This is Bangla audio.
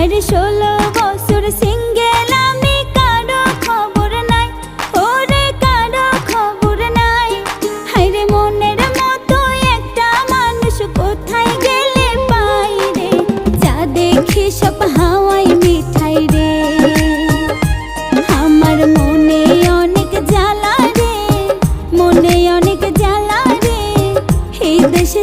হায়রে 16 বছর সিঙ্গেল আমি, কারো খবর নাই, ওরে কারো খবর নাই। হায়রে মনের মতো একটা মানুষ কোথায় গেলে পাই রে, যা দেখি সব হাওয়াই মিঠাই রে। আমার মনে অনেক জ্বালা রে, মনে অনেক জ্বালা রে, এই দেশে